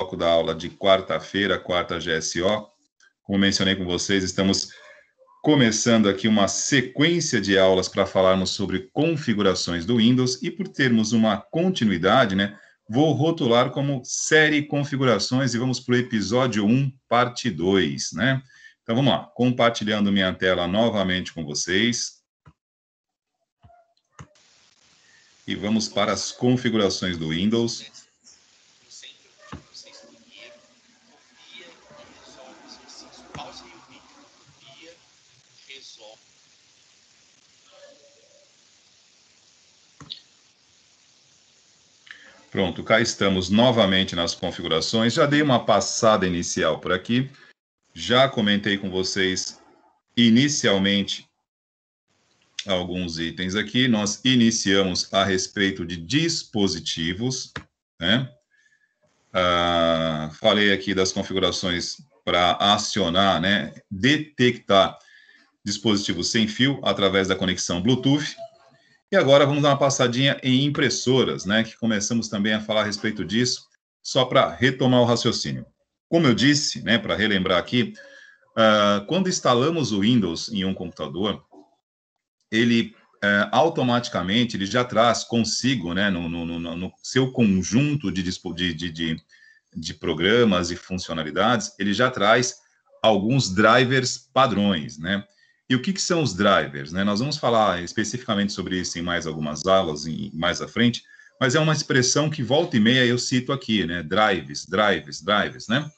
bloco da aula de quarta-feira, quarta GSO. Como mencionei com vocês, estamos começando aqui uma sequência de aulas para falarmos sobre configurações do Windows e por termos uma continuidade, né, vou rotular como série configurações e vamos para o episódio 1, parte 2, né? Então, vamos lá, compartilhando minha tela novamente com vocês. E vamos para as configurações do Windows. Pronto, cá estamos novamente nas configurações. Já dei uma passada inicial por aqui. Já comentei com vocês inicialmente alguns itens aqui. Nós iniciamos a respeito de dispositivos, né? Falei aqui das configurações para acionar, né? Detectar dispositivos sem fio através da conexão Bluetooth. E agora vamos dar uma passadinha em impressoras, né? Que começamos também a falar a respeito disso, só para retomar o raciocínio. Como eu disse, né? Para relembrar aqui, quando instalamos o Windows em um computador, ele automaticamente ele já traz consigo, né, no seu conjunto de programas e funcionalidades, ele já traz alguns drivers padrões, né? E o que são os drivers, né? Nós vamos falar especificamente sobre isso em mais algumas aulas, mais à frente, mas é uma expressão que volta e meia eu cito aqui, né? Drives, né?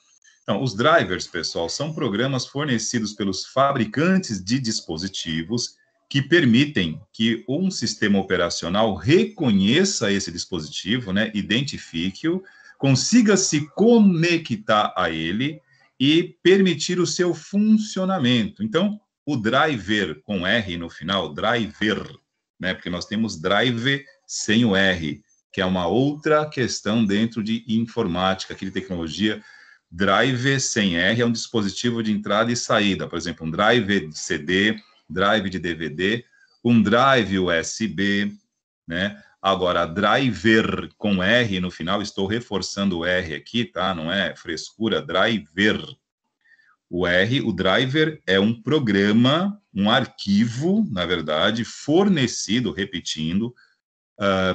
Então, os drivers, pessoal, são programas fornecidos pelos fabricantes de dispositivos que permitem que um sistema operacional reconheça esse dispositivo, né, identifique-o, consiga se conectar a ele e permitir o seu funcionamento. Então, o driver com R no final, driver, né, porque nós temos drive sem o R, que é uma outra questão dentro de informática, aqui de tecnologia. Drive sem R é um dispositivo de entrada e saída, por exemplo, um drive de CD, drive de DVD, um drive USB, né? Agora, driver com R no final, estou reforçando o R aqui, tá? Não é frescura, driver. O R, o driver, é um programa, um arquivo, na verdade, fornecido, repetindo,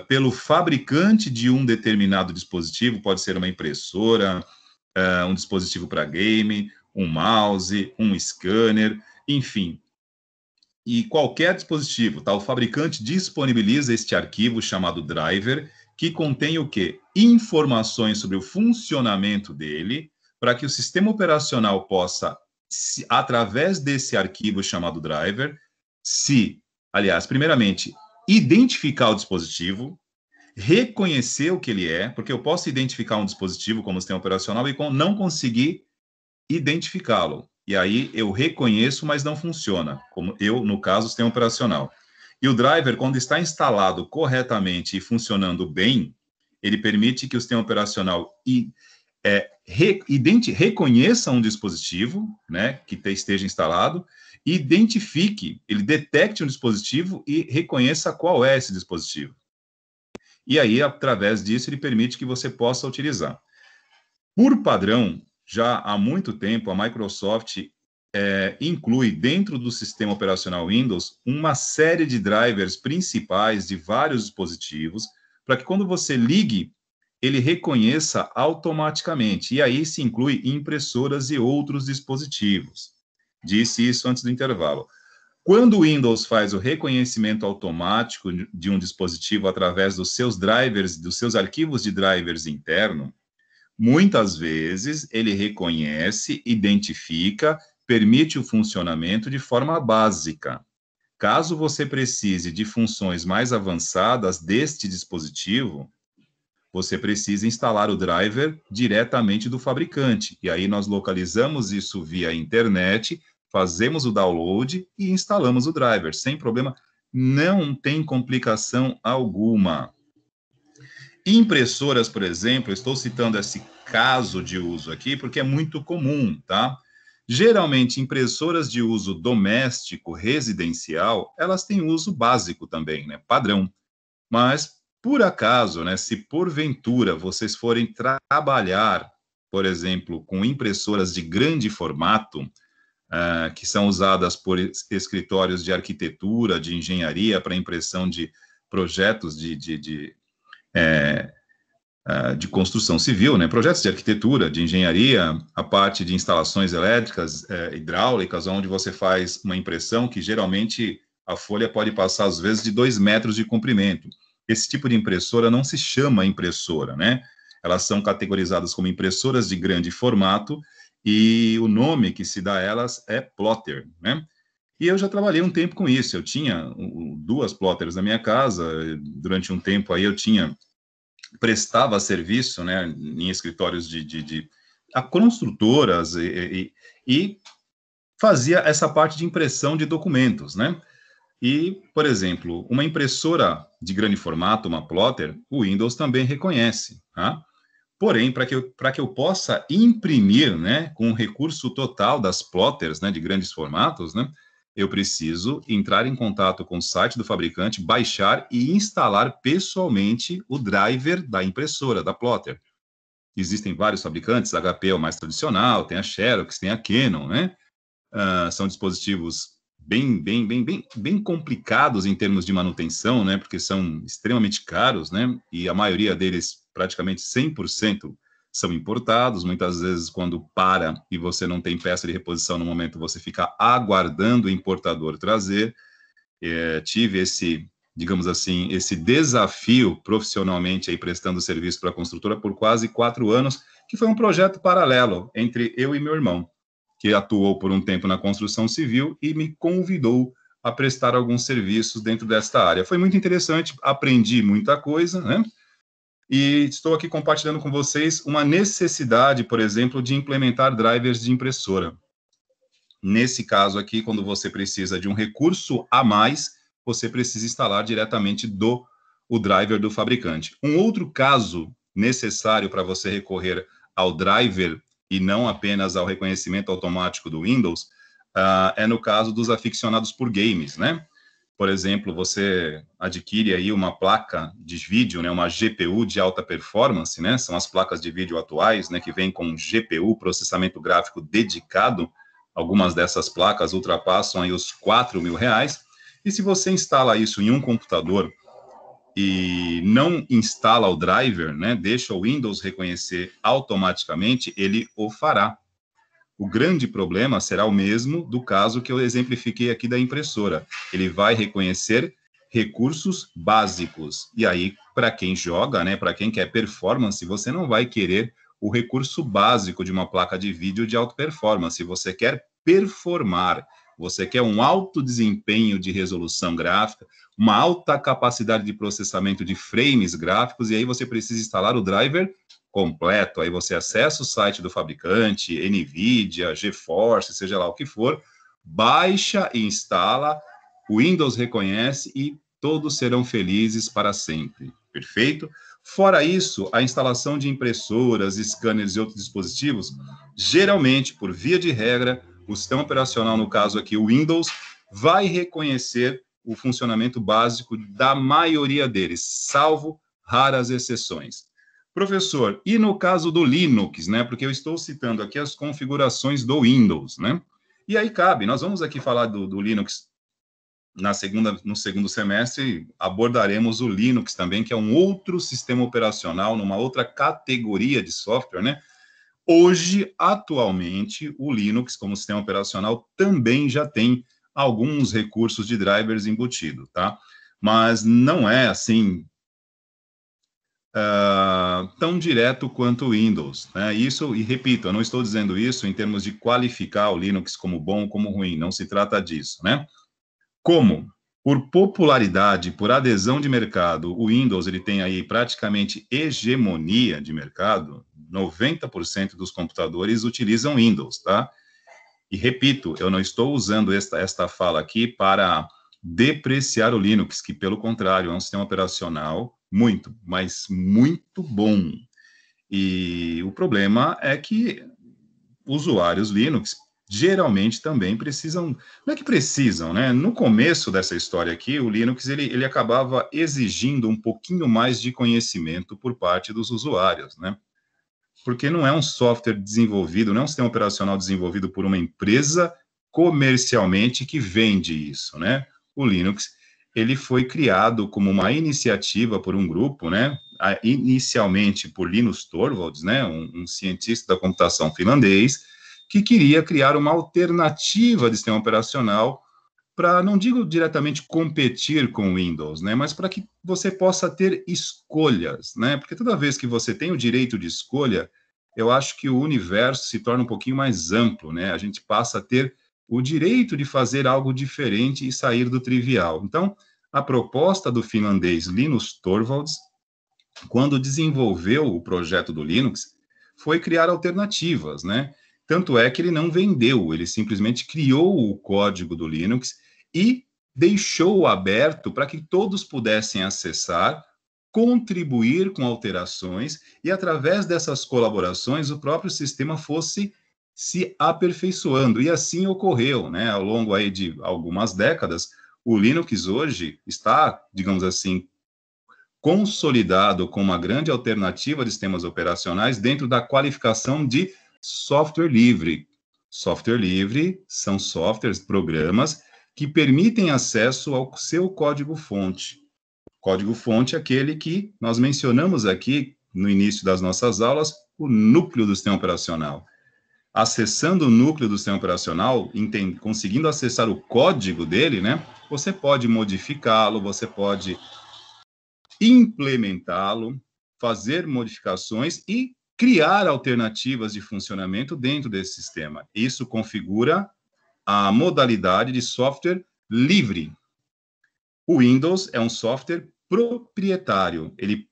pelo fabricante de um determinado dispositivo, pode ser uma impressora, um dispositivo para game, um mouse, um scanner, enfim. E qualquer dispositivo, tá? O fabricante disponibiliza este arquivo chamado driver, que contém o quê? Informações sobre o funcionamento dele, para que o sistema operacional possa, através desse arquivo chamado driver, primeiramente, identificar o dispositivo, reconhecer o que ele é, porque eu posso identificar um dispositivo como sistema operacional e não conseguir identificá-lo. E aí eu reconheço, mas não funciona, como eu, no caso, sistema operacional. E o driver, quando está instalado corretamente e funcionando bem, ele permite que o sistema operacional reconheça um dispositivo, né, que esteja instalado, identifique, ele detecte um dispositivo e reconheça qual é esse dispositivo. E aí, através disso, ele permite que você possa utilizar. Por padrão, já há muito tempo, a Microsoft inclui dentro do sistema operacional Windows uma série de drivers principais de vários dispositivos, para que quando você ligue, ele reconheça automaticamente. E aí se inclui impressoras e outros dispositivos. Disse isso antes do intervalo. Quando o Windows faz o reconhecimento automático de um dispositivo através dos seus drivers, dos seus arquivos de drivers interno, muitas vezes ele reconhece, identifica, permite o funcionamento de forma básica. Caso você precise de funções mais avançadas deste dispositivo, você precisa instalar o driver diretamente do fabricante. E aí nós localizamos isso via internet, fazemos o download e instalamos o driver, sem problema, não tem complicação alguma. Impressoras, por exemplo, estou citando esse caso de uso aqui porque é muito comum, tá? Geralmente, impressoras de uso doméstico, residencial, elas têm uso básico também, né? Padrão. Mas, por acaso, né, se porventura vocês forem trabalhar, por exemplo, com impressoras de grande formato, que são usadas por escritórios de arquitetura, de engenharia, para impressão de projetos de construção civil, né, projetos de arquitetura, de engenharia, a parte de instalações elétricas, hidráulicas, onde você faz uma impressão que geralmente a folha pode passar, às vezes, de 2 metros de comprimento. Esse tipo de impressora não se chama impressora, né? Elas são categorizadas como impressoras de grande formato e o nome que se dá a elas é plotter, né? E eu já trabalhei um tempo com isso. Eu tinha 2 plotters na minha casa. Durante um tempo aí eu prestava serviço, né, em escritórios a construtoras e fazia essa parte de impressão de documentos, né? E, por exemplo, uma impressora de grande formato, uma plotter, o Windows também reconhece, tá? Porém, para que eu possa imprimir, né, com o recurso total das plotters, né, de grandes formatos, né, eu preciso entrar em contato com o site do fabricante, baixar e instalar pessoalmente o driver da impressora, da plotter. Existem vários fabricantes, a HP é o mais tradicional, tem a Xerox, tem a Canon, né? São dispositivos bem complicados em termos de manutenção, né? Porque são extremamente caros, né? E a maioria deles, praticamente 100%, são importados. Muitas vezes, quando para e você não tem peça de reposição no momento, você fica aguardando o importador trazer. Tive digamos assim, esse desafio profissionalmente aí prestando serviço para a construtora por quase 4 anos, que foi um projeto paralelo entre eu e meu irmão, que atuou por um tempo na construção civil e me convidou a prestar alguns serviços dentro desta área. Foi muito interessante, aprendi muita coisa, né? E estou aqui compartilhando com vocês uma necessidade, por exemplo, de implementar drivers de impressora. Nesse caso aqui, quando você precisa de um recurso a mais, você precisa instalar diretamente o driver do fabricante. Um outro caso necessário para você recorrer ao driver e não apenas ao reconhecimento automático do Windows, é no caso dos aficionados por games, né? Por exemplo, você adquire aí uma placa de vídeo, né, uma GPU de alta performance, né? São as placas de vídeo atuais, né, que vem com GPU, processamento gráfico dedicado. Algumas dessas placas ultrapassam aí os R$ 4.000. E se você instala isso em um computador e não instala o driver, né, deixa o Windows reconhecer automaticamente, ele o fará. O grande problema será o mesmo do caso que eu exemplifiquei aqui da impressora. Ele vai reconhecer recursos básicos. E aí, para quem joga, né, para quem quer performance, você não vai querer o recurso básico de uma placa de vídeo de alta performance. Você quer performar, você quer um alto desempenho de resolução gráfica, uma alta capacidade de processamento de frames gráficos, e aí você precisa instalar o driver completo. Aí você acessa o site do fabricante, NVIDIA, GeForce, seja lá o que for, baixa e instala, o Windows reconhece e todos serão felizes para sempre. Perfeito? Fora isso, a instalação de impressoras, scanners e outros dispositivos, geralmente, por via de regra, o sistema operacional, no caso aqui, o Windows, vai reconhecer o funcionamento básico da maioria deles, salvo raras exceções. Professor, e no caso do Linux, né? Porque eu estou citando aqui as configurações do Windows, né? E aí cabe, nós vamos aqui falar do Linux no segundo semestre, abordaremos o Linux também, que é um outro sistema operacional, numa outra categoria de software, né? Hoje, atualmente, o Linux, como sistema operacional, também já tem alguns recursos de drivers embutido, tá? Mas não é, assim, tão direto quanto o Windows, né? Isso, e repito, eu não estou dizendo isso em termos de qualificar o Linux como bom ou como ruim, não se trata disso, né? Como, por popularidade, por adesão de mercado, o Windows ele tem aí praticamente hegemonia de mercado, 90% dos computadores utilizam Windows, tá? E repito, eu não estou usando esta fala aqui para depreciar o Linux, que pelo contrário, é um sistema operacional muito, mas muito bom. E o problema é que usuários Linux geralmente também precisam, não é que precisam, né? No começo dessa história aqui, o Linux ele acabava exigindo um pouquinho mais de conhecimento por parte dos usuários, né? porque não é um software desenvolvido, não é um sistema operacional desenvolvido por uma empresa comercialmente que vende isso, né? O Linux, ele foi criado como uma iniciativa por um grupo, né? Inicialmente por Linus Torvalds, né? Um cientista da computação finlandês, que queria criar uma alternativa de sistema operacional para, não digo diretamente competir com o Windows, né, mas para que você possa ter escolhas, né, porque toda vez que você tem o direito de escolha, eu acho que o universo se torna um pouquinho mais amplo, né, a gente passa a ter o direito de fazer algo diferente e sair do trivial. Então, a proposta do finlandês Linus Torvalds, quando desenvolveu o projeto do Linux, foi criar alternativas, né? Tanto é que ele não vendeu, ele simplesmente criou o código do Linux e deixou aberto para que todos pudessem acessar, contribuir com alterações e, através dessas colaborações, o próprio sistema fosse se aperfeiçoando. E assim ocorreu, né? Ao longo aí de algumas décadas, o Linux hoje está, digamos assim, consolidado como uma grande alternativa de sistemas operacionais dentro da qualificação de software livre. Software livre são softwares, programas que permitem acesso ao seu código-fonte. Código-fonte é aquele que nós mencionamos aqui no início das nossas aulas, o núcleo do sistema operacional. Acessando o núcleo do sistema operacional, conseguindo acessar o código dele, né, você pode modificá-lo, você pode implementá-lo, fazer modificações e criar alternativas de funcionamento dentro desse sistema. Isso configura a modalidade de software livre. O Windows é um software proprietário, ele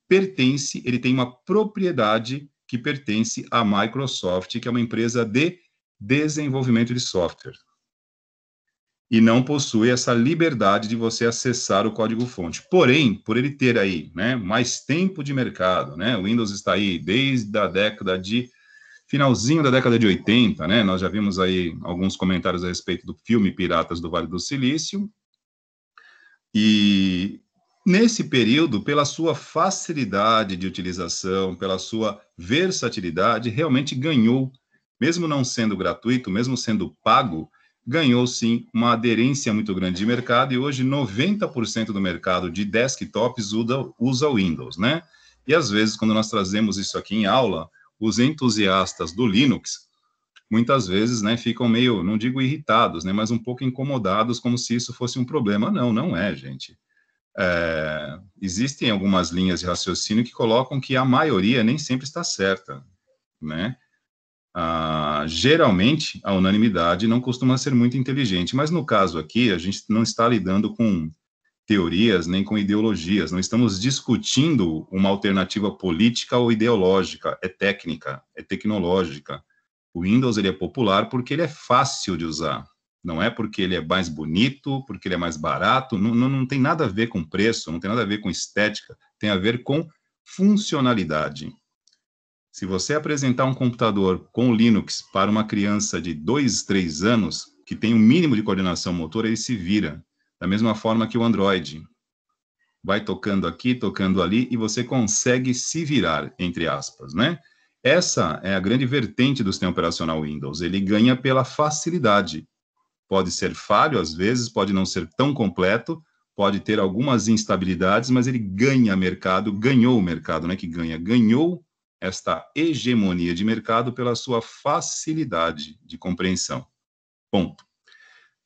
tem uma propriedade que pertence à Microsoft, que é uma empresa de desenvolvimento de software. E não possui essa liberdade de você acessar o código-fonte. Porém, por ele ter aí, né, mais tempo de mercado, né, o Windows está aí desde a finalzinho da década de 80, né, nós já vimos aí alguns comentários a respeito do filme Piratas do Vale do Silício, e nesse período, pela sua facilidade de utilização, pela sua versatilidade, realmente ganhou, mesmo não sendo gratuito, mesmo sendo pago, ganhou sim uma aderência muito grande de mercado, e hoje 90% do mercado de desktops usa o Windows, né? E às vezes, quando nós trazemos isso aqui em aula, os entusiastas do Linux, muitas vezes, né, ficam meio, não digo irritados, né, mas um pouco incomodados, como se isso fosse um problema. Não, não é, gente. Existem algumas linhas de raciocínio que colocam que a maioria nem sempre está certa, né? Geralmente, a unanimidade não costuma ser muito inteligente, mas no caso aqui, a gente não está lidando com teorias nem com ideologias, não estamos discutindo uma alternativa política ou ideológica, é técnica, é tecnológica. O Windows ele é popular porque ele é fácil de usar, não é porque ele é mais bonito, porque ele é mais barato, não tem nada a ver com preço, não tem nada a ver com estética, tem a ver com funcionalidade. Se você apresentar um computador com Linux para uma criança de 2, 3 anos, que tem um mínimo de coordenação motora, ele se vira. Da mesma forma que o Android. Vai tocando aqui, tocando ali, e você consegue se virar, entre aspas, né? Essa é a grande vertente do sistema operacional Windows. Ele ganha pela facilidade. Pode ser falho, às vezes, pode não ser tão completo, pode ter algumas instabilidades, mas ele ganha mercado, ganhou o mercado, não é que ganhou esta hegemonia de mercado pela sua facilidade de compreensão. Ponto.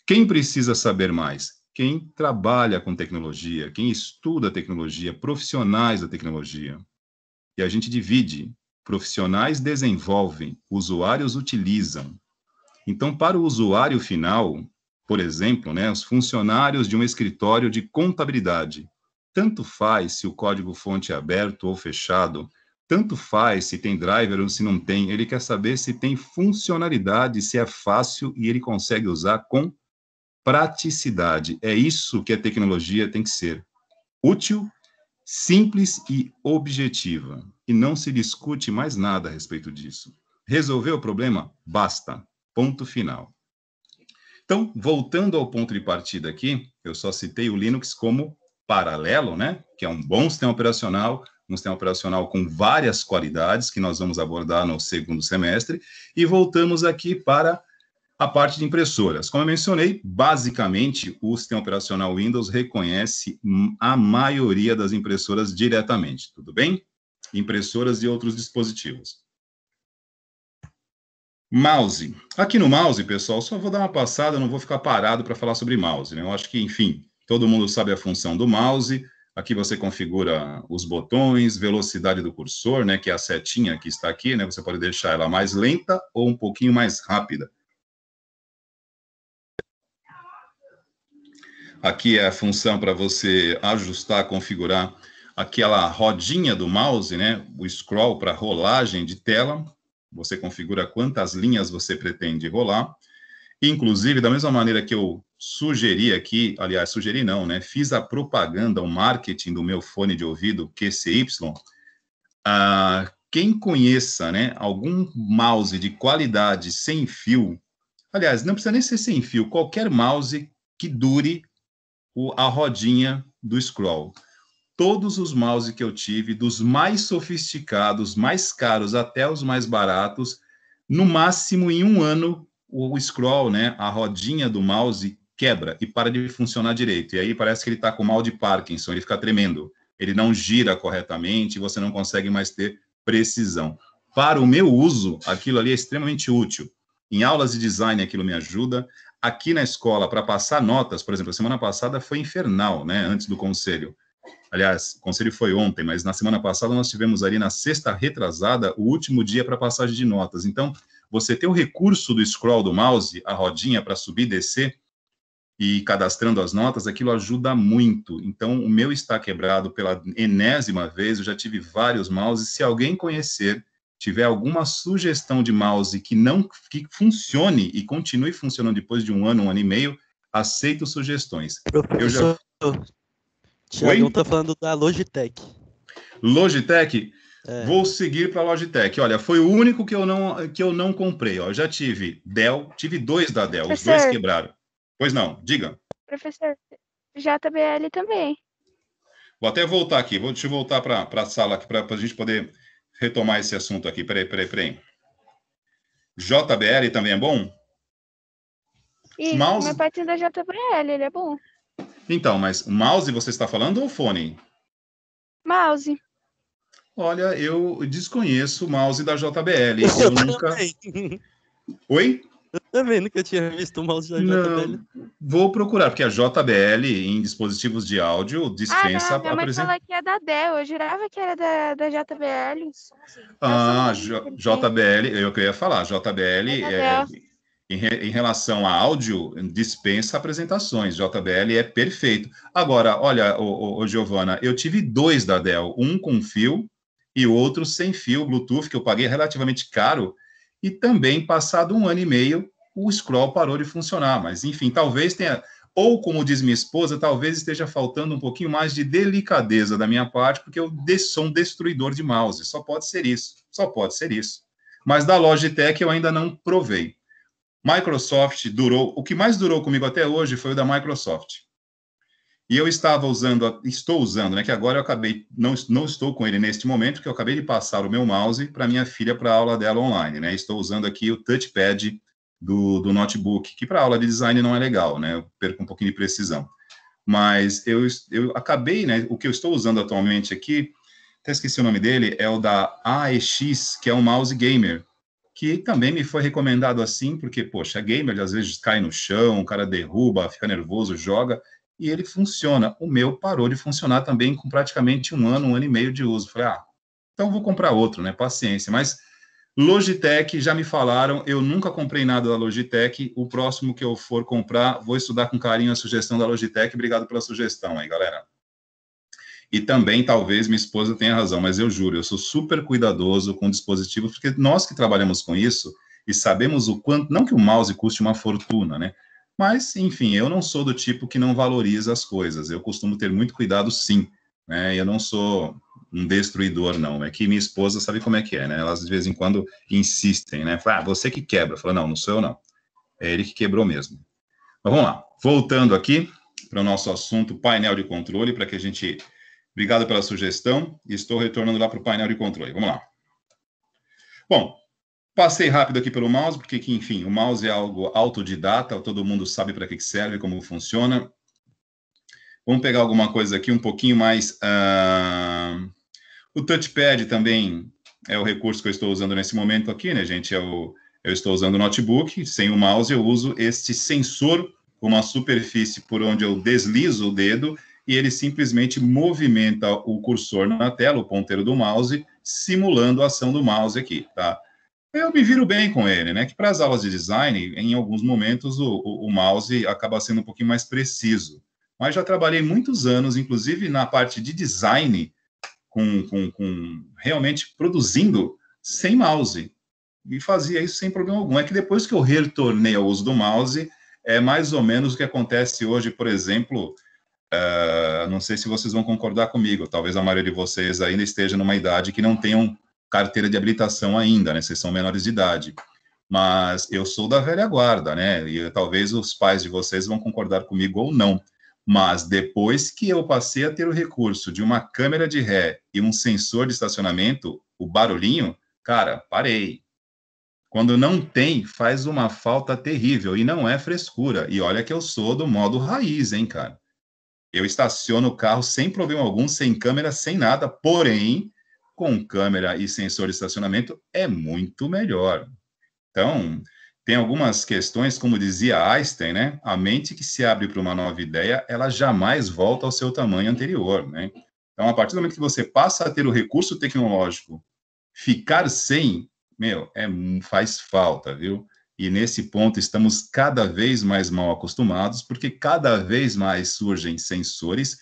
Quem precisa saber mais? Quem trabalha com tecnologia, quem estuda tecnologia, profissionais da tecnologia. E a gente divide. Profissionais desenvolvem, usuários utilizam. Então, para o usuário final, por exemplo, né, os funcionários de um escritório de contabilidade, tanto faz se o código-fonte é aberto ou fechado, tanto faz se tem driver ou se não tem, ele quer saber se tem funcionalidade, se é fácil e ele consegue usar com praticidade. É isso que a tecnologia tem que ser. Útil, simples e objetiva. E não se discute mais nada a respeito disso. Resolveu o problema? Basta. Ponto final. Então, voltando ao ponto de partida aqui, eu só citei o Linux como paralelo, né? Que é um bom sistema operacional um sistema operacional com várias qualidades, que nós vamos abordar no segundo semestre, e voltamos aqui para a parte de impressoras. Como eu mencionei, basicamente, o sistema operacional Windows reconhece a maioria das impressoras diretamente, tudo bem? Impressoras e outros dispositivos. Mouse. Aqui no mouse, pessoal, só vou dar uma passada, não vou ficar parado para falar sobre mouse, né? Eu acho que, enfim, todo mundo sabe a função do mouse. Aqui você configura os botões, velocidade do cursor, né, que é a setinha que está aqui, né? Você pode deixar ela mais lenta ou um pouquinho mais rápida. Aqui é a função para você ajustar, configurar aquela rodinha do mouse, né? O scroll para rolagem de tela. Você configura quantas linhas você pretende rolar. Inclusive, da mesma maneira que eu sugeri aqui, aliás, sugeri não, né? Fiz a propaganda, o marketing do meu fone de ouvido QCY. Quem conheça, né, algum mouse de qualidade sem fio, aliás, não precisa nem ser sem fio, qualquer mouse que dure a rodinha do scroll. Todos os mouse que eu tive, dos mais sofisticados, mais caros até os mais baratos, no máximo em um ano, o scroll, né, a rodinha do mouse quebra e para de funcionar direito. E aí parece que ele está com mal de Parkinson, ele fica tremendo. Ele não gira corretamente, você não consegue mais ter precisão. Para o meu uso, aquilo ali é extremamente útil. Em aulas de design, aquilo me ajuda. Aqui na escola, para passar notas, por exemplo, a semana passada foi infernal, né, antes do conselho. Aliás, o conselho foi ontem, mas na semana passada nós tivemos ali na sexta retrasada o último dia para passagem de notas. Então, você ter o recurso do scroll do mouse, a rodinha para subir e descer, e cadastrando as notas, aquilo ajuda muito. Então, o meu está quebrado pela enésima vez, eu já tive vários mouses. Se alguém conhecer, tiver alguma sugestão de mouse que funcione e continue funcionando depois de um ano e meio, aceito sugestões. Professor, Tiagão tá falando da Logitech. Logitech? Vou seguir para a Logitech. Olha, foi o único que eu não comprei. Ó. Eu já tive Dell, tive 2 da Dell, os 2 quebraram. Pois não, diga. Professor, JBL também. Vou até voltar aqui, deixa eu voltar para a sala aqui para a gente poder retomar esse assunto aqui. Peraí. JBL também é bom? Isso, mouse... meu pai tem da JBL, ele é bom. Então, mas mouse você está falando ou fone? Mouse. Olha, eu desconheço o mouse da JBL. Eu nunca... Oi? Eu também nunca tinha visto o mouse da JBL. Vou procurar, porque a JBL, em dispositivos de áudio, dispensa a minha mãe fala que é da Dell, eu jurava que era da JBL. JBL, eu queria falar, JBL, em relação a áudio, dispensa apresentações, JBL é perfeito. Agora, olha, Giovana, eu tive 2 da Dell, um com fio e o outro sem fio, Bluetooth, que eu paguei relativamente caro, e também, passado 1 ano e meio, o scroll parou de funcionar. Mas, enfim, talvez tenha... Ou, como diz minha esposa, talvez esteja faltando um pouquinho mais de delicadeza da minha parte, porque eu sou um destruidor de mouse. Só pode ser isso. Mas da Logitech eu ainda não provei. Microsoft durou... O que mais durou comigo até hoje foi o da Microsoft. E eu estou usando, né, que agora eu acabei, não estou com ele neste momento, porque eu acabei de passar o meu mouse para minha filha para a aula dela online, né, estou usando aqui o touchpad do notebook, que para aula de design não é legal, né, eu perco um pouquinho de precisão. Mas eu acabei, né, o que eu estou usando atualmente aqui, até esqueci o nome dele, é o da AEX, que é um mouse gamer, que também me foi recomendado assim, porque, poxa, gamer às vezes cai no chão, o cara derruba, fica nervoso, joga, e ele funciona. O meu parou de funcionar também com praticamente 1 ano e meio de uso. Falei, então vou comprar outro, né? Paciência. Mas Logitech, já me falaram, eu nunca comprei nada da Logitech. O próximo que eu for comprar, vou estudar com carinho a sugestão da Logitech. Obrigado pela sugestão aí, galera. E também, talvez, minha esposa tenha razão, mas eu juro, eu sou super cuidadoso com dispositivos, porque nós que trabalhamos com isso e sabemos o quanto, não que o mouse custe uma fortuna, né? Mas, enfim, eu não sou do tipo que não valoriza as coisas. Eu costumo ter muito cuidado, sim. Né? Eu não sou um destruidor, não. É que minha esposa sabe como é que é, né? Elas, de vez em quando, insistem, né? Fala, você que quebra. Fala, não sou eu, não. É ele que quebrou mesmo. Mas vamos lá. Voltando aqui para o nosso assunto, painel de controle, para que a gente Obrigado pela sugestão. Estou retornando lá para o painel de controle. Vamos lá. Bom, passei rápido aqui pelo mouse, porque, enfim, o mouse é algo autodidata, todo mundo sabe para que serve, como funciona. Vamos pegar alguma coisa aqui um pouquinho mais... O touchpad também é o recurso que eu estou usando nesse momento aqui, né, gente? Eu estou usando o notebook, sem o mouse eu uso este sensor, uma superfície por onde eu deslizo o dedo, e ele simplesmente movimenta o cursor na tela, o ponteiro do mouse, simulando a ação do mouse aqui, tá? Eu me viro bem com ele, né? Que para as aulas de design, em alguns momentos, o mouse acaba sendo um pouquinho mais preciso. Mas já trabalhei muitos anos, inclusive na parte de design, com realmente produzindo sem mouse. E fazia isso sem problema algum. É que depois que eu retornei ao uso do mouse, é mais ou menos o que acontece hoje, por exemplo, não sei se vocês vão concordar comigo, talvez a maioria de vocês ainda esteja numa idade que não tenham carteira de habilitação ainda, né? Vocês são menores de idade. Mas eu sou da velha guarda, né? E talvez os pais de vocês vão concordar comigo ou não. Mas depois que eu passei a ter o recurso de uma câmera de ré e um sensor de estacionamento, o barulhinho, cara, parei. Quando não tem, faz uma falta terrível, e não é frescura. E olha que eu sou do modo raiz, hein, cara. Eu estaciono o carro sem problema algum, sem câmera, sem nada, porém, com câmera e sensor de estacionamento, é muito melhor. Então, tem algumas questões, como dizia Einstein, né? A mente que se abre para uma nova ideia, ela jamais volta ao seu tamanho anterior, né? Então, a partir do momento que você passa a ter o recurso tecnológico, ficar sem, faz falta, viu? E nesse ponto estamos cada vez mais mal acostumados, porque cada vez mais surgem sensores,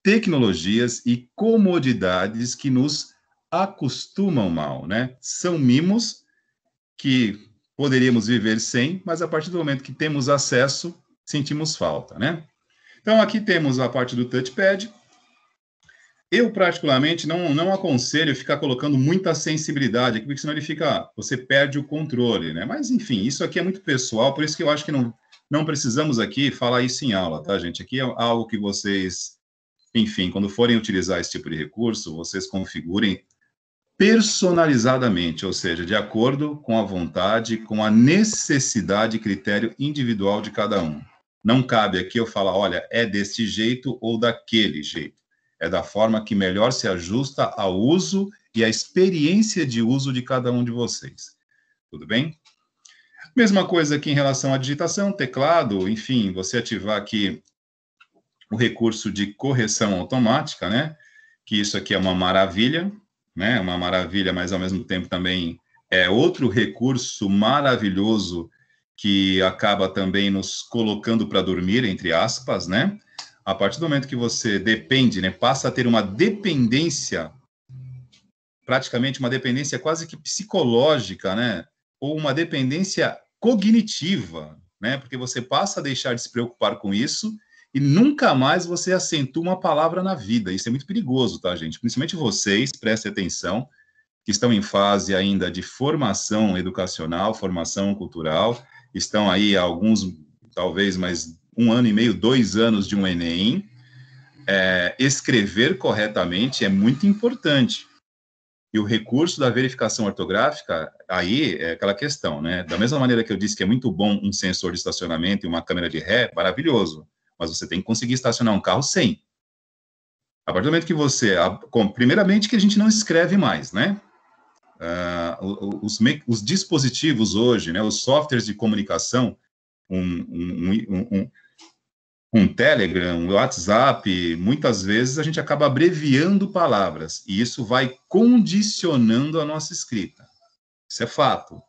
tecnologias e comodidades que nos acostumam mal, né? São mimos que poderíamos viver sem, mas a partir do momento que temos acesso, sentimos falta, né? Então, aqui temos a parte do touchpad. Eu, particularmente, não aconselho ficar colocando muita sensibilidade aqui, porque senão você perde o controle, né? Mas, enfim, isso aqui é muito pessoal, por isso que eu acho que não precisamos aqui falar isso em aula, tá, gente? Aqui é algo que vocês, enfim, quando forem utilizar esse tipo de recurso, vocês configurem personalizadamente, ou seja, de acordo com a vontade, com a necessidade e critério individual de cada um. Não cabe aqui eu falar, olha, é desse jeito ou daquele jeito. É da forma que melhor se ajusta ao uso e à experiência de uso de cada um de vocês. Tudo bem? Mesma coisa aqui em relação à digitação, teclado, enfim, você ativar aqui o recurso de correção automática, né? Que isso aqui é uma maravilha, né? Uma maravilha, mas ao mesmo tempo também é outro recurso maravilhoso que acaba também nos colocando para dormir, entre aspas, né? A partir do momento que você depende, né, passa a ter uma dependência, praticamente uma dependência quase que psicológica, né? Ou uma dependência cognitiva, né? Porque você passa a deixar de se preocupar com isso e nunca mais você acentua uma palavra na vida. Isso é muito perigoso, tá, gente? Principalmente vocês, prestem atenção, que estão em fase ainda de formação educacional, formação cultural, estão aí há alguns, talvez mais 1 ano e meio, 2 anos de um Enem. Escrever corretamente é muito importante. E o recurso da verificação ortográfica, aí é aquela questão, né? Da mesma maneira que eu disse que é muito bom um sensor de estacionamento e uma câmera de ré, maravilhoso. Mas você tem que conseguir estacionar um carro sem. A partir do momento que você... Primeiramente que a gente não escreve mais, né? Os dispositivos hoje, né? Os softwares de comunicação, um Telegram, um WhatsApp, muitas vezes a gente acaba abreviando palavras, e isso vai condicionando a nossa escrita. Isso é fato.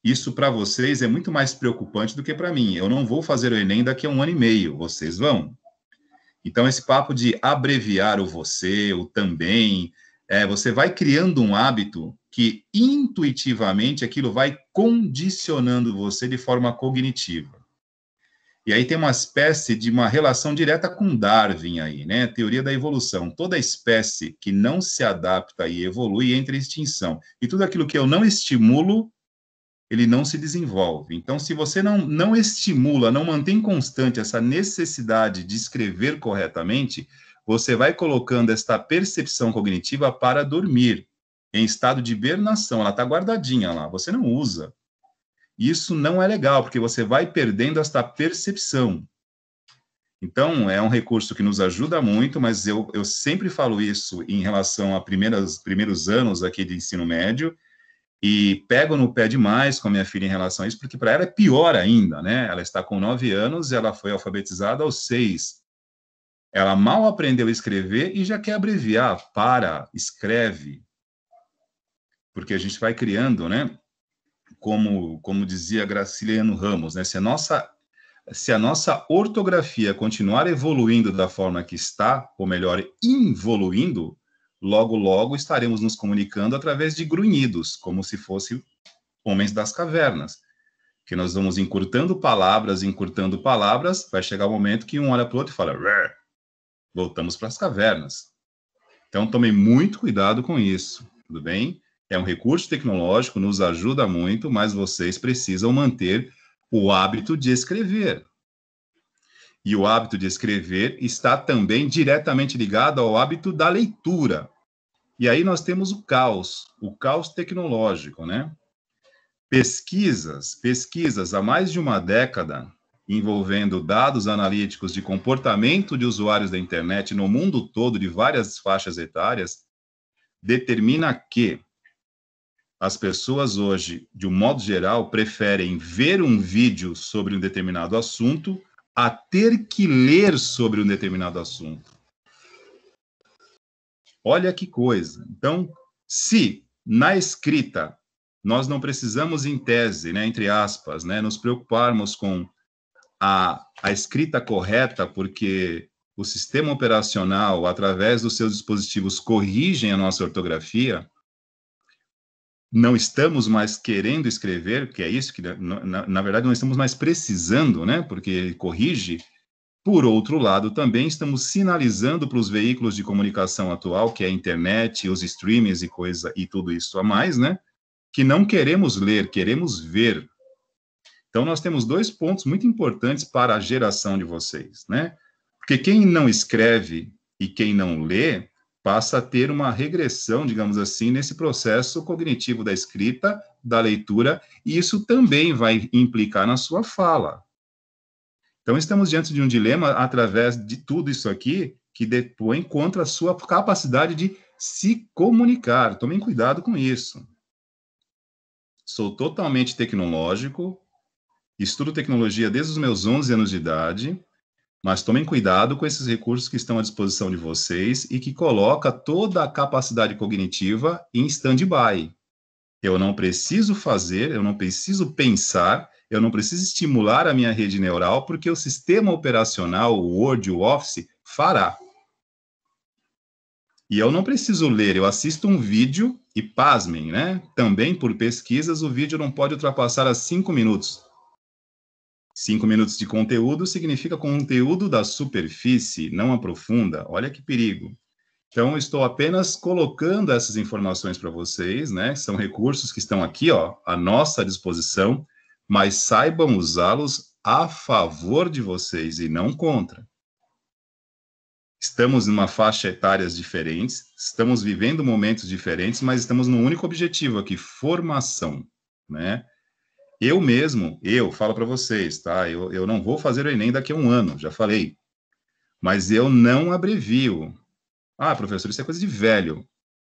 Isso para vocês é muito mais preocupante do que para mim. Eu não vou fazer o Enem daqui a 1 ano e meio, vocês vão. Então, esse papo de abreviar o você, o também, você vai criando um hábito que, intuitivamente, aquilo vai condicionando você de forma cognitiva. E aí tem uma espécie de uma relação direta com Darwin aí, né? Teoria da evolução. Toda espécie que não se adapta e evolui entra em extinção. E tudo aquilo que eu não estimulo, ele não se desenvolve. Então, se você não estimula, não mantém constante essa necessidade de escrever corretamente, você vai colocando esta percepção cognitiva para dormir, em estado de hibernação, ela está guardadinha lá, você não usa. Isso não é legal, porque você vai perdendo esta percepção. Então, é um recurso que nos ajuda muito, mas eu sempre falo isso em relação a primeiros anos aqui de ensino médio, e pego no pé demais com a minha filha em relação a isso, porque para ela é pior ainda, né? Ela está com 9 anos, ela foi alfabetizada aos 6. Ela mal aprendeu a escrever e já quer abreviar, escreve. Porque a gente vai criando, né? Como dizia Graciliano Ramos, né? Se a nossa ortografia continuar evoluindo da forma que está, ou melhor, involuindo, logo, logo estaremos nos comunicando através de grunhidos, como se fosse homens das cavernas. Que nós vamos encurtando palavras, vai chegar o momento que um olha para o outro e fala, Rrr! Voltamos para as cavernas. Então, tomem muito cuidado com isso, tudo bem? É um recurso tecnológico, nos ajuda muito, mas vocês precisam manter o hábito de escrever. E o hábito de escrever está também diretamente ligado ao hábito da leitura. E aí nós temos o caos tecnológico, né? Pesquisas há mais de uma década, envolvendo dados analíticos de comportamento de usuários da internet no mundo todo, de várias faixas etárias, determina que as pessoas hoje, de um modo geral, preferem ver um vídeo sobre um determinado assunto a ter que ler sobre um determinado assunto. Olha que coisa. Então, se na escrita nós não precisamos, em tese, né, entre aspas, né, nos preocuparmos com a escrita correta, porque o sistema operacional, através dos seus dispositivos, corrigem a nossa ortografia, não estamos mais querendo escrever, que é isso que, na verdade, não estamos mais precisando, né, porque ele corrige. Por outro lado, também estamos sinalizando para os veículos de comunicação atual, que é a internet, os streamings e tudo isso a mais, né, que não queremos ler, queremos ver. Então, nós temos 2 pontos muito importantes para a geração de vocês, né? Porque quem não escreve e quem não lê passa a ter uma regressão, digamos assim, nesse processo cognitivo da escrita, da leitura, e isso também vai implicar na sua fala. Então, estamos diante de um dilema através de tudo isso aqui, que depõe contra a sua capacidade de se comunicar. Tomem cuidado com isso. Sou totalmente tecnológico, estudo tecnologia desde os meus 11 anos de idade, mas tomem cuidado com esses recursos que estão à disposição de vocês e que coloca toda a capacidade cognitiva em stand-by. Eu não preciso fazer, eu não preciso pensar, eu não preciso estimular a minha rede neural, porque o sistema operacional, o Word, o Office, fará. E eu não preciso ler, eu assisto um vídeo e, pasmem, né? Também por pesquisas, o vídeo não pode ultrapassar as 5 minutos. 5 minutos de conteúdo significa conteúdo da superfície, não aprofunda. Olha que perigo. Então, eu estou apenas colocando essas informações para vocês, né? São recursos que estão aqui, ó, à nossa disposição, mas saibam usá-los a favor de vocês e não contra. Estamos em uma faixa etárias diferentes, estamos vivendo momentos diferentes, mas estamos num único objetivo aqui, formação, né? Eu falo para vocês, tá? Eu não vou fazer o Enem daqui a um ano, já falei. Mas eu não abrevio. Ah, professor, isso é coisa de velho.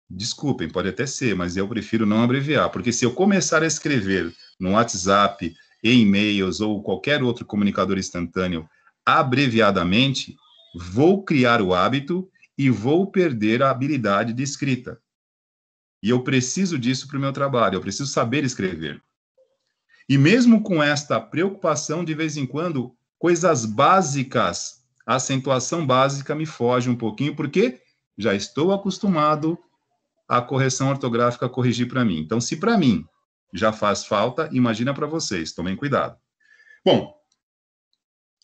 Desculpem, pode até ser, mas eu prefiro não abreviar, porque se eu começar a escrever no WhatsApp, em e-mails ou qualquer outro comunicador instantâneo abreviadamente, vou criar o hábito e vou perder a habilidade de escrita. E eu preciso disso para o meu trabalho, eu preciso saber escrever. E mesmo com esta preocupação, de vez em quando, coisas básicas, a acentuação básica me foge um pouquinho, porque já estou acostumado a correção ortográfica corrigir para mim. Então, se para mim já faz falta, imagina para vocês, tomem cuidado. Bom,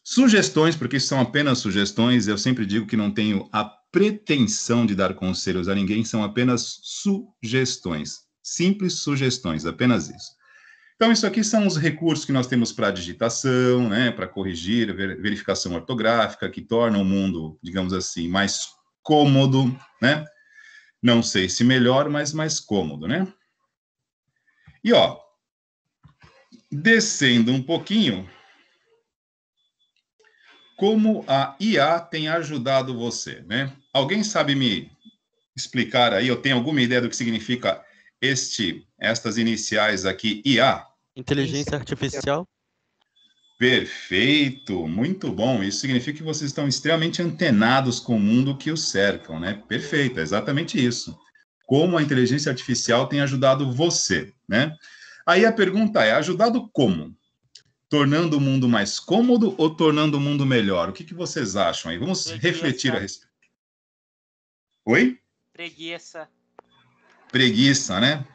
sugestões, porque são apenas sugestões, eu sempre digo que não tenho a pretensão de dar conselhos a ninguém, são apenas sugestões, simples sugestões, apenas isso. Então, isso aqui são os recursos que nós temos para digitação, né, para corrigir, verificação ortográfica, que torna o mundo, digamos assim, mais cômodo, né? Não sei se melhor, mas mais cômodo, né? E, ó, descendo um pouquinho, como a IA tem ajudado você, né? Alguém sabe me explicar aí, eu tenho alguma ideia do que significa estas iniciais aqui, IA? Inteligência artificial? Perfeito, muito bom. Isso significa que vocês estão extremamente antenados com o mundo que os cercam, né? Perfeito, é exatamente isso. Como a inteligência artificial tem ajudado você, né? Aí a pergunta é, ajudado como? Tornando o mundo mais cômodo ou tornando o mundo melhor? O que vocês acham aí? Vamos refletir a respeito. Oi? Preguiça. Preguiça, né?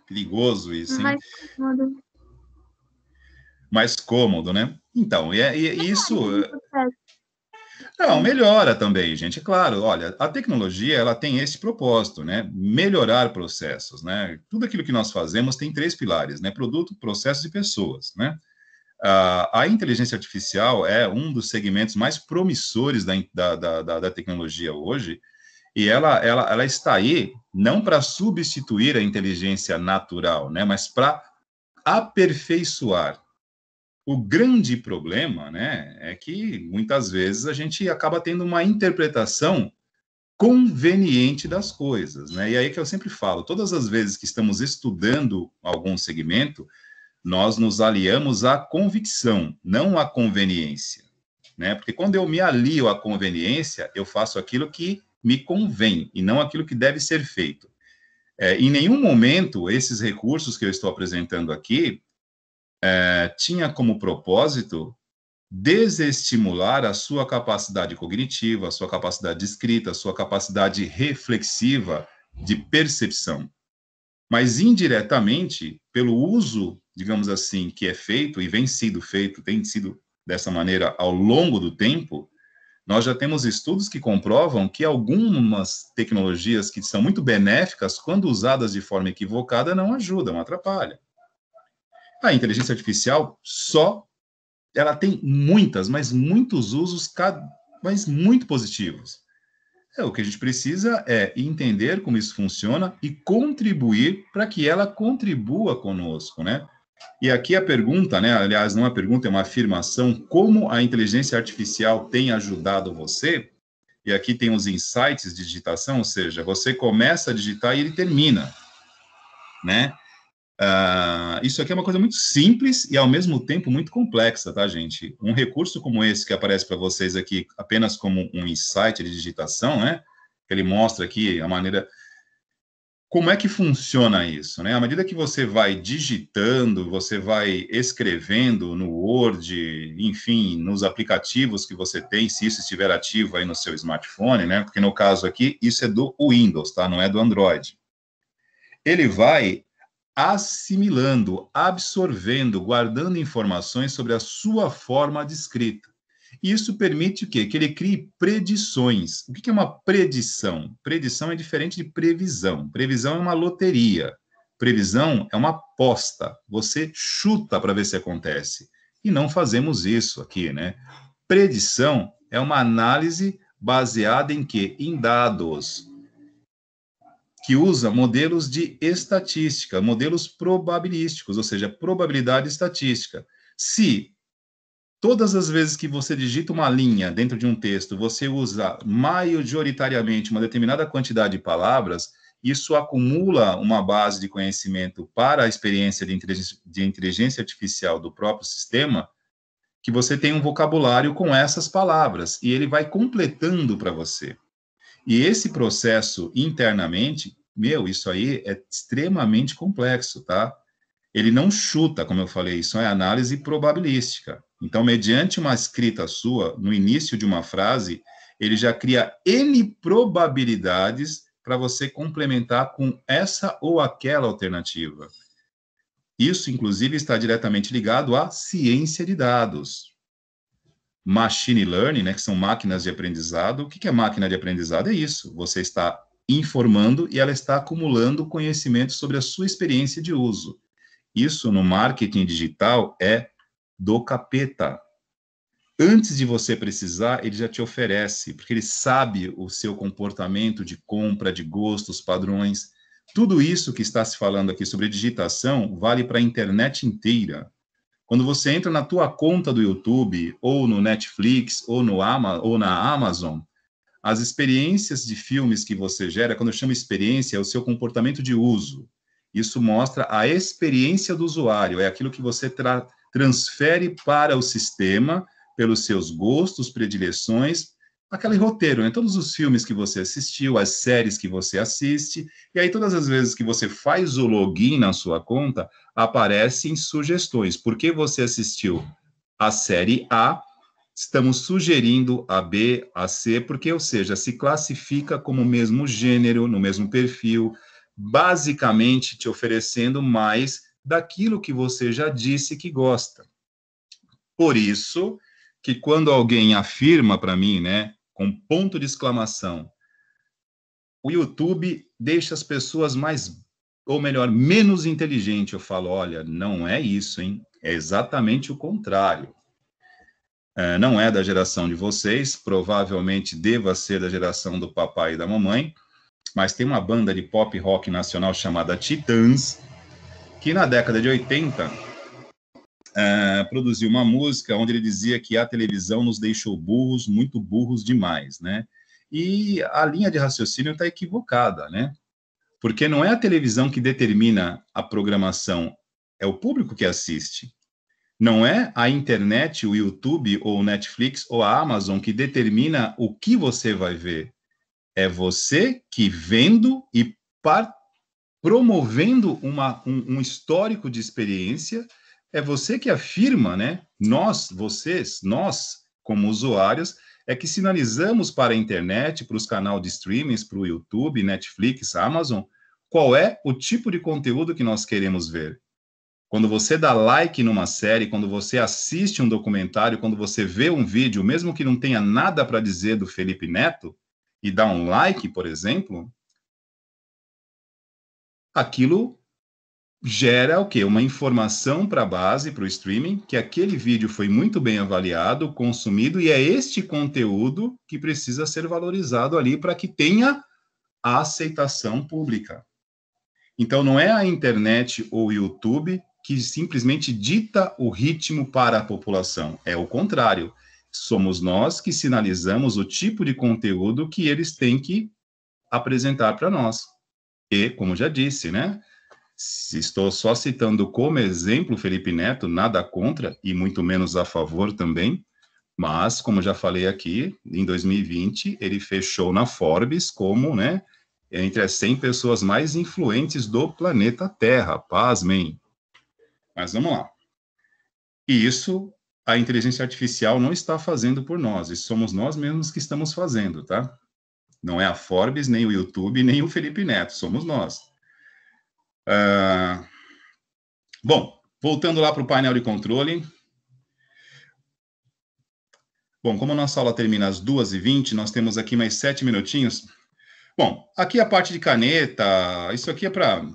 Perigoso isso, hein? Mais cômodo, né? Então, isso... Não, melhora também, gente. É claro, olha, a tecnologia, ela tem esse propósito, né? Melhorar processos, né? Tudo aquilo que nós fazemos tem 3 pilares, né? Produto, processos e pessoas, né? A inteligência artificial é um dos segmentos mais promissores da tecnologia hoje, e ela está aí não para substituir a inteligência natural, né? Mas para aperfeiçoar. O grande problema, né, é que muitas vezes a gente acaba tendo uma interpretação conveniente das coisas, né? E aí que eu sempre falo, todas as vezes que estamos estudando algum segmento, nós nos aliamos à convicção, não à conveniência, né? Porque quando eu me alio à conveniência, eu faço aquilo que me convém e não aquilo que deve ser feito. Em nenhum momento, esses recursos que eu estou apresentando aqui tinha como propósito desestimular a sua capacidade cognitiva, a sua capacidade de escrita, a sua capacidade reflexiva de percepção. Mas, indiretamente, pelo uso, digamos assim, que é feito e vem sido feito, tem sido dessa maneira ao longo do tempo, nós já temos estudos que comprovam que algumas tecnologias que são muito benéficas, quando usadas de forma equivocada, não ajudam, atrapalham. A inteligência artificial ela tem muitas, mas muitos usos, mas muito positivos. O que a gente precisa é entender como isso funciona e contribuir para que ela contribua conosco, né? E aqui a pergunta, né? Aliás, não é uma pergunta, é uma afirmação, como a inteligência artificial tem ajudado você? E aqui tem os insights de digitação, ou seja, você começa a digitar e ele termina, né? Isso aqui é uma coisa muito simples e, ao mesmo tempo, muito complexa, tá, gente? Um recurso como esse que aparece para vocês aqui apenas como um insight de digitação, né? Ele mostra aqui a maneira... Como é que funciona isso, né? À medida que você vai digitando, você vai escrevendo no Word, enfim, nos aplicativos que você tem, se isso estiver ativo aí no seu smartphone, né? Porque no caso aqui, isso é do Windows, tá? Não é do Android. Ele vai assimilando, absorvendo, guardando informações sobre a sua forma de escrita. Isso permite o quê? Que ele crie predições. O que é uma predição? Predição é diferente de previsão. Previsão é uma loteria. Previsão é uma aposta. Você chuta para ver se acontece. E não fazemos isso aqui, né? Predição é uma análise baseada em quê? Em dados, que usa modelos de estatística, modelos probabilísticos, ou seja, probabilidade estatística. Se todas as vezes que você digita uma linha dentro de um texto, você usa majoritariamente uma determinada quantidade de palavras, isso acumula uma base de conhecimento para a experiência de inteligência artificial do próprio sistema, que você tem um vocabulário com essas palavras, e ele vai completando para você. E esse processo internamente, isso aí é extremamente complexo, tá? Ele não chuta, como eu falei, isso é análise probabilística. Então, mediante uma escrita sua, no início de uma frase, ele já cria N probabilidades para você complementar com essa ou aquela alternativa. Isso, inclusive, está diretamente ligado à ciência de dados. Machine learning, né, que são máquinas de aprendizado. O que é máquina de aprendizado? É isso. Você está informando e ela está acumulando conhecimento sobre a sua experiência de uso. Isso no marketing digital é do capeta. antes de você precisar, ele já te oferece, porque ele sabe o seu comportamento de compra, de gostos, padrões. Tudo isso que está se falando aqui sobre digitação vale para a internet inteira. Quando você entra na tua conta do YouTube, ou no Netflix, ou na Amazon, as experiências de filmes que você gera, quando eu chamo experiência, é o seu comportamento de uso. Isso mostra a experiência do usuário, é aquilo que você transfere para o sistema, pelos seus gostos, predileções, aquele roteiro, né? Todos os filmes que você assistiu, as séries que você assiste, e aí todas as vezes que você faz o login na sua conta, aparecem sugestões. Por que você assistiu a série A? Estamos sugerindo a B, a C, porque, ou seja, se classifica como o mesmo gênero, no mesmo perfil, basicamente te oferecendo mais daquilo que você já disse que gosta. Por isso que quando alguém afirma para mim, né, com ponto de exclamação, o YouTube deixa as pessoas mais, ou melhor, menos inteligentes, eu falo, olha, não é isso, hein? É exatamente o contrário. Não é da geração de vocês, provavelmente deva ser da geração do papai e da mamãe, mas tem uma banda de pop rock nacional chamada Titãs, que na década de 80 produziu uma música onde ele dizia que a televisão nos deixou burros, muito burros demais, né? E a linha de raciocínio está equivocada, né? Porque não é a televisão que determina a programação, é o público que assiste. Não é a internet, o YouTube, ou o Netflix, ou a Amazon que determina o que você vai ver. É você que vendo e promovendo um histórico de experiência, é você que afirma, né? Nós, vocês, nós, como usuários, é que sinalizamos para a internet, para os canais de streaming, para o YouTube, Netflix, Amazon, qual é o tipo de conteúdo que nós queremos ver. Quando você dá like numa série, quando você assiste um documentário, quando você vê um vídeo, mesmo que não tenha nada para dizer do Felipe Neto, e dá um like, por exemplo, aquilo gera o quê? Uma informação para a base, para o streaming, que aquele vídeo foi muito bem avaliado, consumido, e é este conteúdo que precisa ser valorizado ali para que tenha a aceitação pública. Então, não é a internet ou o YouTube que simplesmente dita o ritmo para a população. É o contrário. Somos nós que sinalizamos o tipo de conteúdo que eles têm que apresentar para nós. E, como já disse, né? Estou só citando como exemplo Felipe Neto, nada contra e muito menos a favor também, mas, como já falei aqui, em 2020, ele fechou na Forbes como, né, entre as 100 pessoas mais influentes do planeta Terra, pasmem. Mas vamos lá. E isso a inteligência artificial não está fazendo por nós, e somos nós mesmos que estamos fazendo, tá? Não é a Forbes, nem o YouTube, nem o Felipe Neto, somos nós. Bom, voltando lá para o painel de controle. Bom, como a nossa aula termina às 2h20, nós temos aqui mais 7 minutinhos. Bom, aqui a parte de caneta, isso aqui é para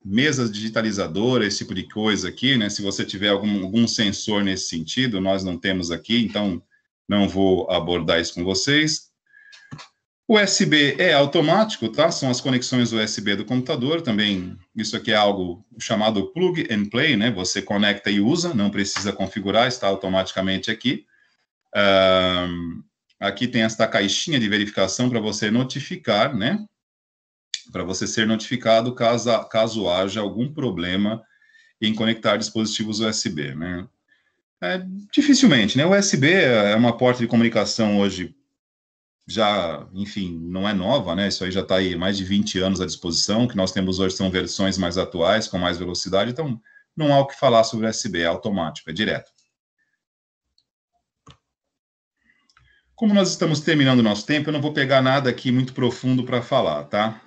mesas digitalizadoras, esse tipo de coisa aqui, né? Se você tiver algum sensor nesse sentido, nós não temos aqui, então não vou abordar isso com vocês. O USB é automático, tá? São as conexões USB do computador, também isso aqui é algo chamado plug and play, né? Você conecta e usa, não precisa configurar, está automaticamente aqui. Aqui tem esta caixinha de verificação para você notificar, né? Para você ser notificado caso haja algum problema em conectar dispositivos USB, né? Dificilmente, né? O USB é uma porta de comunicação hoje já, enfim, não é nova, né? Isso aí já está aí mais de 20 anos à disposição. O que nós temos hoje são versões mais atuais, com mais velocidade, então não há o que falar sobre o USB, é automático, é direto. Como nós estamos terminando o nosso tempo, eu não vou pegar nada aqui muito profundo para falar, tá?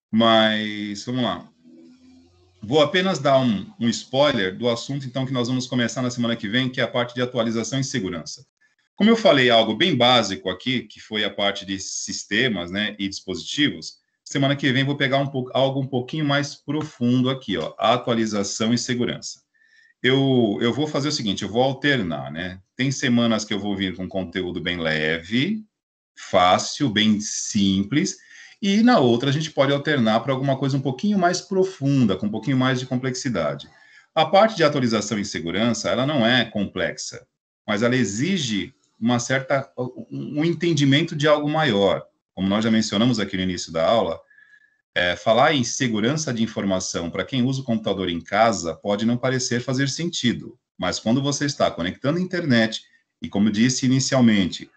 Mas, vamos lá. Vou apenas dar um spoiler do assunto, então, que nós vamos começar na semana que vem, que é a parte de atualização e segurança. Como eu falei algo bem básico aqui, que foi a parte de sistemas, né, e dispositivos, semana que vem vou pegar algo um pouquinho mais profundo aqui, ó, atualização e segurança. eu vou fazer o seguinte, eu vou alternar, né? Tem semanas que eu vou vir com conteúdo bem leve, fácil, bem simples, e na outra a gente pode alternar para alguma coisa um pouquinho mais profunda, com um pouquinho mais de complexidade. A parte de atualização e segurança, ela não é complexa, mas ela exige um entendimento de algo maior. Como nós já mencionamos aqui no início da aula, falar em segurança de informação para quem usa o computador em casa pode não parecer fazer sentido, mas quando você está conectando a internet e, como eu disse inicialmente,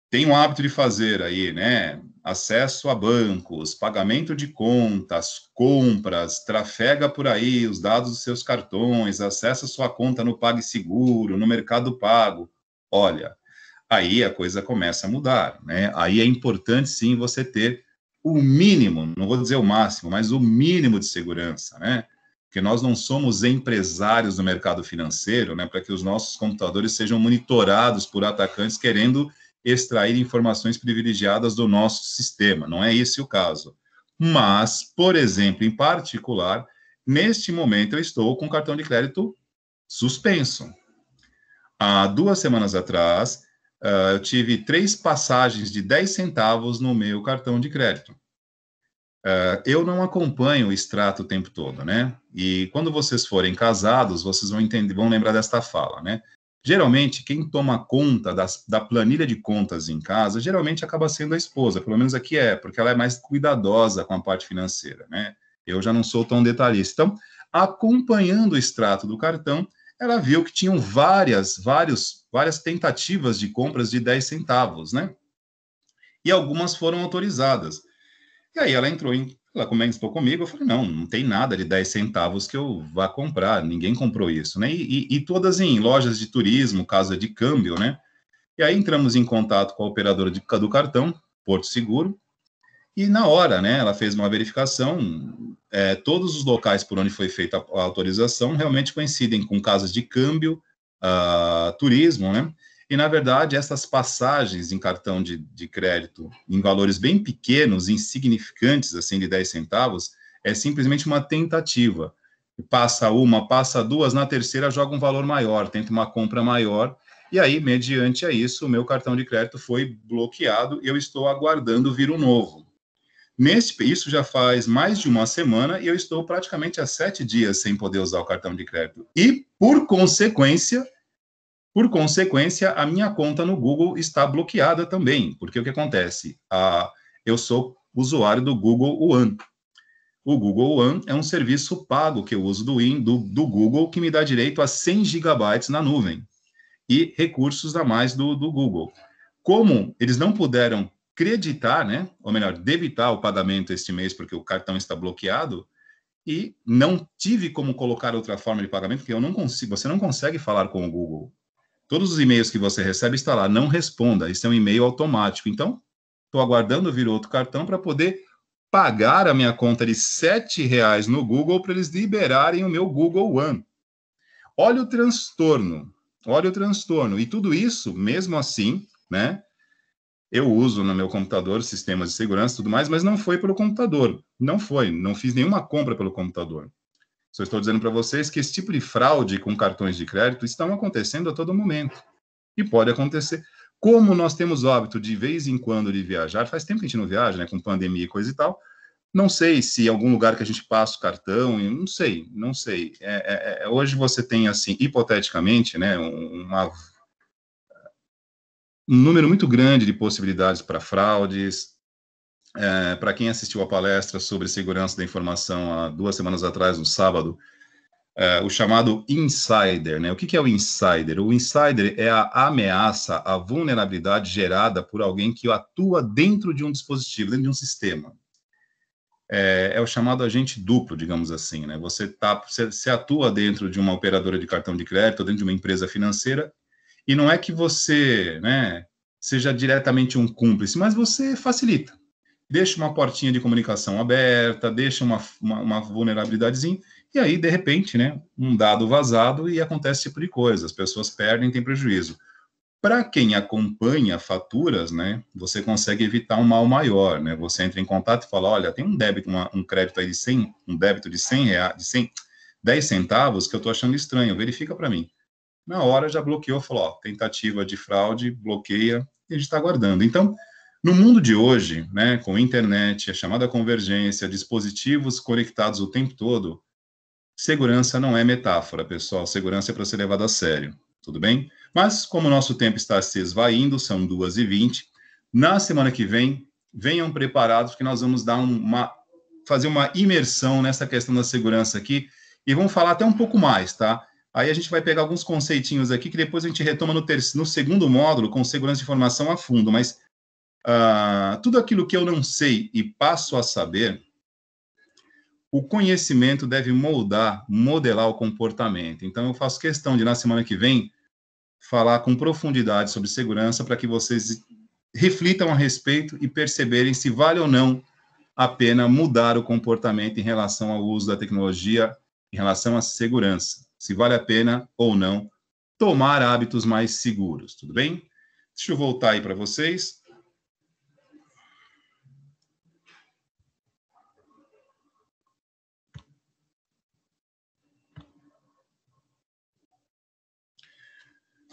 tem o hábito de fazer aí, né, acesso a bancos, pagamento de contas, compras, trafega por aí os dados dos seus cartões, acessa sua conta no PagSeguro, no Mercado Pago, olha, aí a coisa começa a mudar, né? Aí é importante, sim, você ter o mínimo, não vou dizer o máximo, mas o mínimo de segurança, né? Porque nós não somos empresários do mercado financeiro, né? Para que os nossos computadores sejam monitorados por atacantes querendo extrair informações privilegiadas do nosso sistema. Não é esse o caso. Mas, por exemplo, em particular, neste momento eu estou com o cartão de crédito suspenso. Há 2 semanas atrás, eu tive 3 passagens de 10 centavos no meu cartão de crédito. Eu não acompanho o extrato o tempo todo, né? E quando vocês forem casados, vocês vão entender, vão lembrar desta fala, né? Geralmente, quem toma conta da planilha de contas em casa, geralmente acaba sendo a esposa, pelo menos aqui porque ela é mais cuidadosa com a parte financeira, né? Eu já não sou tão detalhista. Então, acompanhando o extrato do cartão, ela viu que tinham várias tentativas de compras de 10 centavos, né? E algumas foram autorizadas. E aí ela comentou comigo, eu falei, não tem nada de 10 centavos que eu vá comprar, ninguém comprou isso, né? E todas em lojas de turismo, casa de câmbio, né? E aí entramos em contato com a operadora do cartão, Porto Seguro, e na hora, né, ela fez uma verificação, todos os locais por onde foi feita a autorização realmente coincidem com casas de câmbio, turismo, né? E, na verdade, essas passagens em cartão de crédito em valores bem pequenos, insignificantes, assim, de 10 centavos, é simplesmente uma tentativa. Passa uma, passa duas, na terceira joga um valor maior, tenta uma compra maior, e aí, mediante a isso, o meu cartão de crédito foi bloqueado e eu estou aguardando vir um novo. Isso já faz mais de 1 semana e eu estou praticamente há 7 dias sem poder usar o cartão de crédito. E, por consequência, a minha conta no Google está bloqueada também, porque o que acontece? Eu sou usuário do Google One. O Google One é um serviço pago que eu uso do Google, que me dá direito a 100 gigabytes na nuvem e recursos a mais do Google. Como eles não puderam creditar, né, ou melhor, debitar o pagamento este mês, porque o cartão está bloqueado, e não tive como colocar outra forma de pagamento, porque você não consegue falar com o Google. Todos os e-mails que você recebe está lá, não responda, isso é um e-mail automático. Então, estou aguardando vir outro cartão para poder pagar a minha conta de R$7 no Google para eles liberarem o meu Google One. Olha o transtorno. E tudo isso, mesmo assim, né? Eu uso no meu computador sistemas de segurança e tudo mais, mas não foi pelo computador. Não fiz nenhuma compra pelo computador. Só estou dizendo para vocês que esse tipo de fraude com cartões de crédito estão acontecendo a todo momento. E pode acontecer. Como nós temos o hábito de vez em quando de viajar, faz tempo que a gente não viaja, né, com pandemia e coisa e tal, não sei se em algum lugar que a gente passa o cartão, não sei. Hoje você tem, assim, hipoteticamente, né, um número muito grande de possibilidades para fraudes. Para quem assistiu a palestra sobre segurança da informação há 2 semanas atrás, no sábado, o chamado insider, né? O que é o insider? O insider é a ameaça, a vulnerabilidade gerada por alguém que atua dentro de um dispositivo, dentro de um sistema. É o chamado agente duplo, digamos assim, né? Você atua dentro de uma operadora de cartão de crédito, dentro de uma empresa financeira, e não é que você, né, seja diretamente um cúmplice, mas você facilita. Deixa uma portinha de comunicação aberta, deixa uma vulnerabilidadezinha, e aí, de repente, né, um dado vazado e acontece esse tipo de coisa. As pessoas perdem, têm prejuízo. Para quem acompanha faturas, né, você consegue evitar um mal maior, né? Você entra em contato e fala, olha, tem um débito, um crédito aí de 100, um débito de 100 reais, 10 centavos que eu estou achando estranho, verifica para mim. Na hora já bloqueou, falou, ó, tentativa de fraude, bloqueia, e a gente está aguardando. Então, no mundo de hoje, né, com internet, a chamada convergência, dispositivos conectados o tempo todo, segurança não é metáfora, pessoal. Segurança é para ser levado a sério, tudo bem? Mas, como o nosso tempo está se esvaindo, são 2h20, na semana que vem, venham preparados, porque nós vamos dar fazer uma imersão nessa questão da segurança aqui, e vamos falar até um pouco mais, tá? Aí a gente vai pegar alguns conceitinhos aqui, que depois a gente retoma no segundo módulo, com segurança de informação a fundo, mas tudo aquilo que eu não sei e passo a saber, o conhecimento deve modelar o comportamento. Então, eu faço questão de, na semana que vem, falar com profundidade sobre segurança para que vocês reflitam a respeito e perceberem se vale ou não a pena mudar o comportamento em relação ao uso da tecnologia, em relação à segurança. Se vale a pena ou não tomar hábitos mais seguros, tudo bem? Deixa eu voltar aí para vocês.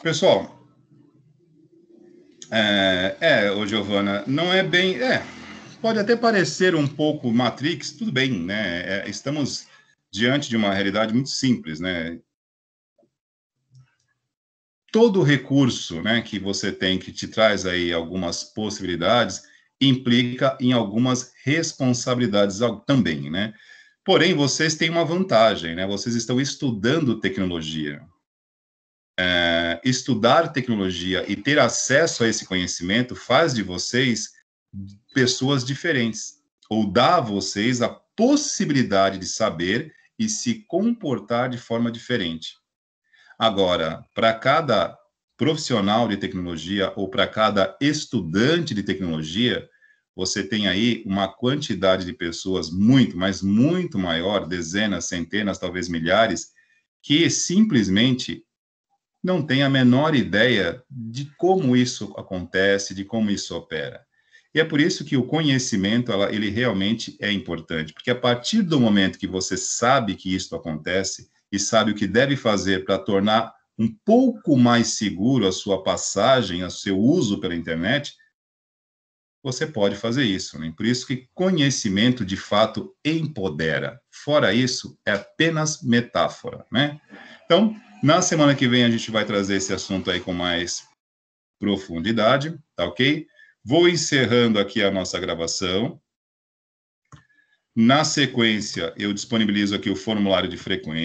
Pessoal, ô Giovana, não é bem... pode até parecer um pouco Matrix, tudo bem, né? Estamos diante de uma realidade muito simples, né? Todo recurso, né, que você tem, que te traz aí algumas possibilidades, implica em algumas responsabilidades também, né? Porém, vocês têm uma vantagem, né? Vocês estão estudando tecnologia. Estudar tecnologia e ter acesso a esse conhecimento faz de vocês pessoas diferentes, ou dá a vocês a possibilidade de saber e se comportar de forma diferente. Agora, para cada profissional de tecnologia ou para cada estudante de tecnologia, você tem aí uma quantidade de pessoas muito, mas muito maior, dezenas, centenas, talvez milhares, que simplesmente não tem a menor ideia de como isso acontece, de como isso opera. E é por isso que o conhecimento, ele realmente é importante, porque a partir do momento que você sabe que isso acontece e sabe o que deve fazer para tornar um pouco mais seguro a sua passagem, o seu uso pela internet, você pode fazer isso, né? Por isso que conhecimento, de fato, empodera. Fora isso, é apenas metáfora, né? Então, na semana que vem, a gente vai trazer esse assunto aí com mais profundidade, tá ok? Vou encerrando aqui a nossa gravação. Na sequência, eu disponibilizo aqui o formulário de frequência.